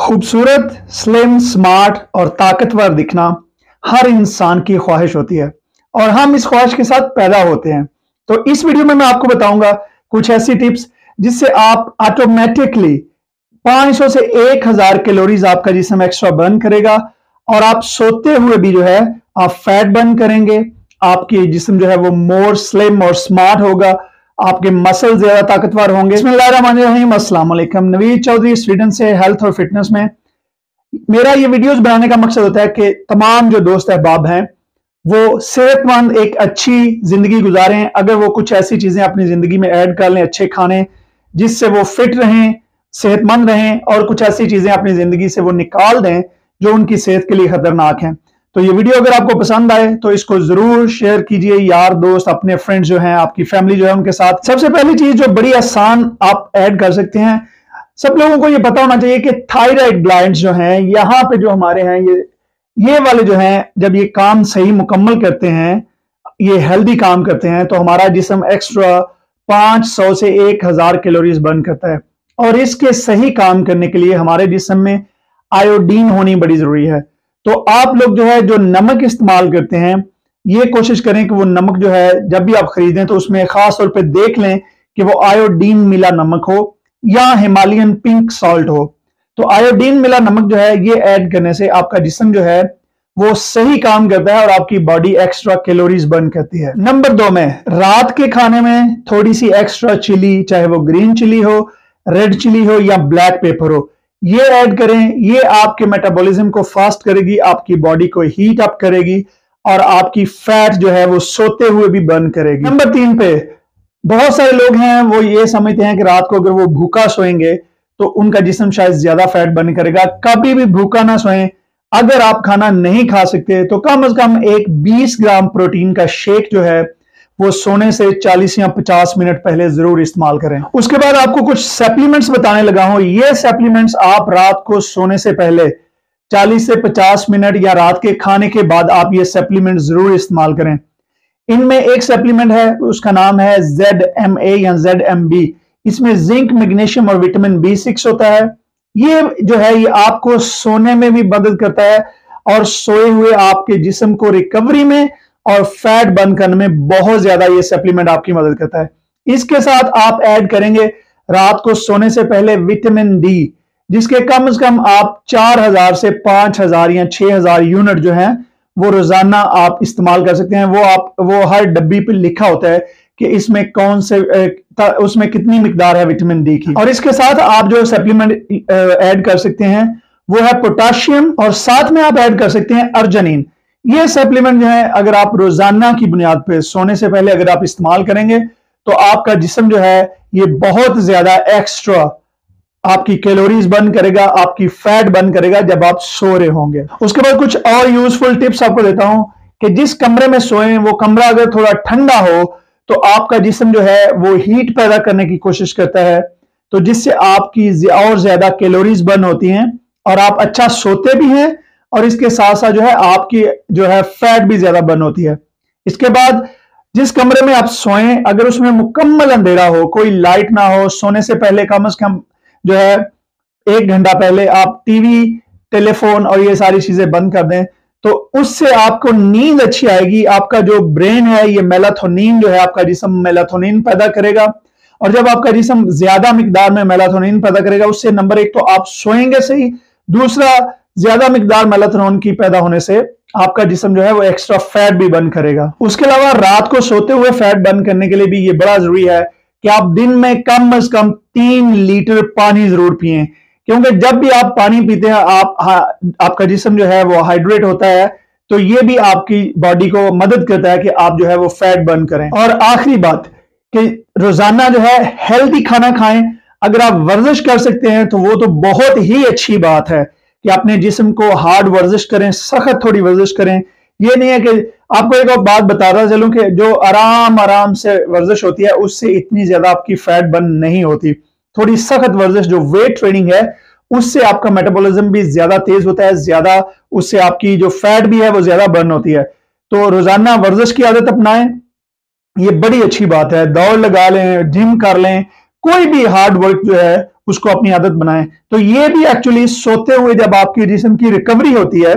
खूबसूरत, slim, smart और ताकतवर दिखना हर इंसान की ख्वाहिश होती है और हम इस ख्वाहिश के साथ पैदा होते हैं। तो इस वीडियो में मैं आपको बताऊंगा कुछ ऐसी टिप्स जिससे आप ऑटोमेटिकली 500 से 1000 कैलोरीज आपका जिस्म एक्स्ट्रा बर्न करेगा और आप सोते हुए भी जो है आप फैट बर्न करेंगे। आपकी जिस्म जो है वो मोर स्लिम और स्मार्ट होगा, आपके मसल ज्यादा ताकतवर होंगे। बिस्मिल्लाहिर्रहमानिर्रहीम, अस्सलाम वालेकुम। नवीद चौधरी, स्वीडन से, हेल्थ और फिटनेस में। मेरा ये वीडियोस बनाने का मकसद होता है कि तमाम जो दोस्त अहबाब हैं वो सेहतमंद एक अच्छी जिंदगी गुजारें। अगर वो कुछ ऐसी चीजें अपनी जिंदगी में ऐड कर लें, अच्छे खाने, जिससे वो फिट रहें, सेहतमंद रहें, और कुछ ऐसी चीजें अपनी जिंदगी से वो निकाल दें जो उनकी सेहत के लिए खतरनाक हैं। तो ये वीडियो अगर आपको पसंद आए तो इसको जरूर शेयर कीजिए, यार दोस्त, अपने फ्रेंड्स जो हैं, आपकी फैमिली जो है उनके साथ। सबसे पहली चीज जो बड़ी आसान आप ऐड कर सकते हैं, सब लोगों को ये पता होना चाहिए कि थायराइड ग्लैंड्स जो हैं यहाँ पे जो हमारे हैं, ये वाले जो हैं, जब ये काम सही मुकम्मल करते हैं, ये हेल्दी काम करते हैं, तो हमारा जिस्म एक्स्ट्रा 500 से 1000 कैलोरीज बर्न करता है। और इसके सही काम करने के लिए हमारे जिस्म में आयोडीन होनी बड़ी जरूरी है। तो आप लोग जो है जो नमक इस्तेमाल करते हैं, ये कोशिश करें कि वो नमक जो है जब भी आप खरीदें तो उसमें खास तौर पे देख लें कि वो आयोडीन मिला नमक हो या हिमालयन पिंक सॉल्ट हो। तो आयोडीन मिला नमक जो है ये ऐड करने से आपका जिस्म जो है वो सही काम करता है और आपकी बॉडी एक्स्ट्रा कैलोरीज बर्न करती है। नंबर 2 में, रात के खाने में थोड़ी सी एक्स्ट्रा चिली, चाहे वो ग्रीन चिली हो, रेड चिली हो या ब्लैक पेपर हो, ये ऐड करें। ये आपके मेटाबॉलिज्म को फास्ट करेगी, आपकी बॉडी को हीट अप करेगी और आपकी फैट जो है वो सोते हुए भी बर्न करेगी। नंबर 3 पे, बहुत सारे लोग हैं वो ये समझते हैं कि रात को अगर वो भूखा सोएंगे तो उनका जिस्म शायद ज्यादा फैट बर्न करेगा। कभी भी भूखा ना सोएं। अगर आप खाना नहीं खा सकते तो कम से कम एक 20 ग्राम प्रोटीन का शेक जो है वो सोने से 40 या 50 मिनट पहले जरूर इस्तेमाल करें। उसके बाद आपको कुछ सप्लीमेंट्स बताने लगा हूं। ये सप्लीमेंट्स आप रात को सोने से पहले 40 से 50 मिनट या रात के खाने के बाद आप ये सप्लीमेंट जरूर इस्तेमाल करें। इनमें एक सप्लीमेंट है, उसका नाम है ZMA या ZMB। इसमें जिंक, मैग्नीशियम और विटामिन B6 होता है। ये जो है ये आपको सोने में भी मदद करता है और सोए हुए आपके जिस्म को रिकवरी में और फैट बर्न करने में बहुत ज्यादा ये सप्लीमेंट आपकी मदद करता है। इसके साथ आप ऐड करेंगे रात को सोने से पहले विटामिन डी, जिसके कम से कम आप 4000 से 5000 या 6000 यूनिट जो है वो रोजाना आप इस्तेमाल कर सकते हैं। वो हर डब्बी पे लिखा होता है कि इसमें कौन से उसमें कितनी मिकदार है विटामिन डी की। और इसके साथ आप जो सप्लीमेंट ऐड कर सकते हैं वो है पोटाशियम, और साथ में आप ऐड कर सकते हैं अर्जिनिन। ये सप्लीमेंट जो है अगर आप रोजाना की बुनियाद पे सोने से पहले अगर आप इस्तेमाल करेंगे तो आपका जिस्म जो है ये बहुत ज्यादा एक्स्ट्रा आपकी कैलोरीज बर्न करेगा, आपकी फैट बर्न करेगा जब आप सो रहे होंगे। उसके बाद कुछ और यूजफुल टिप्स आपको देता हूं कि जिस कमरे में सोएं वो कमरा अगर थोड़ा ठंडा हो तो आपका जिस्म जो है वो हीट पैदा करने की कोशिश करता है, तो जिससे आपकी और ज्यादा कैलोरीज बर्न होती हैं और आप अच्छा सोते भी हैं, और इसके साथ साथ जो है आपकी जो है फैट भी ज्यादा बर्न होती है। इसके बाद जिस कमरे में आप सोएं अगर उसमें मुकम्मल अंधेरा हो, कोई लाइट ना हो, सोने से पहले कम से कम जो है 1 घंटा पहले आप टीवी, टेलीफोन और ये सारी चीजें बंद कर दें, तो उससे आपको नींद अच्छी आएगी। आपका जो ब्रेन है ये मेलाटोनिन जो है, आपका जिस्म मेलाटोनिन पैदा करेगा, और जब आपका जिस्म ज्यादा मिकदार में मेलाटोनिन पैदा करेगा उससे नंबर 1 तो आप सोएंगे सही, दूसरा ज्यादा मिकदार मेलाटोनिन की पैदा होने से आपका जिस्म जो है वो एक्स्ट्रा फैट भी बर्न करेगा। उसके अलावा रात को सोते हुए फैट बर्न करने के लिए भी ये बड़ा जरूरी है कि आप दिन में कम से कम 3 लीटर पानी जरूर पिएं, क्योंकि जब भी आप पानी पीते हैं आपका जिस्म जो है वो हाइड्रेट होता है, तो ये भी आपकी बॉडी को मदद करता है कि आप जो है वो फैट बर्न करें। और आखिरी बात कि रोजाना जो है हेल्दी खाना खाएं। अगर आप वर्जिश कर सकते हैं तो वो तो बहुत ही अच्छी बात है कि अपने जिस्म को हार्ड वर्जिश करें, सख्त थोड़ी वर्जिश करें। ये नहीं है कि आपको एक और बात बता रहा चलूं कि जो आराम से वर्जिश होती है उससे इतनी ज्यादा आपकी फैट बर्न नहीं होती। थोड़ी सख्त वर्जिश जो वेट ट्रेनिंग है उससे आपका मेटाबॉलिज्म भी ज्यादा तेज होता है, ज्यादा उससे आपकी जो फैट भी है वो ज्यादा बर्न होती है। तो रोजाना वर्जिश की आदत अपनाएं, ये बड़ी अच्छी बात है। दौड़ लगा लें, जिम कर लें, कोई भी हार्ड वर्क जो है उसको अपनी आदत बनाएं। तो ये भी एक्चुअली सोते हुए जब आपकी जिस्म की रिकवरी होती है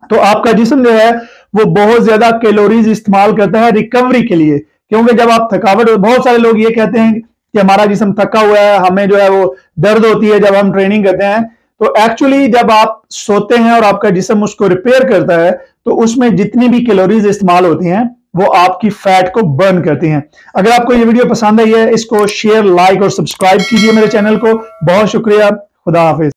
तो आपका जिस्म जो है वो बहुत ज्यादा कैलोरीज इस्तेमाल करता है रिकवरी के लिए। क्योंकि जब आप थकावट, बहुत सारे लोग ये कहते हैं कि हमारा जिस्म थका हुआ है, हमें जो है वो दर्द होती है जब हम ट्रेनिंग करते हैं। तो एक्चुअली जब आप सोते हैं और आपका जिस्म उसको रिपेयर करता है तो उसमें जितनी भी कैलोरीज इस्तेमाल होती हैं वो आपकी फैट को बर्न करती हैं। अगर आपको ये वीडियो पसंद आई है, इसको शेयर, लाइक और सब्सक्राइब कीजिए मेरे चैनल को। बहुत शुक्रिया। खुदा हाफिज।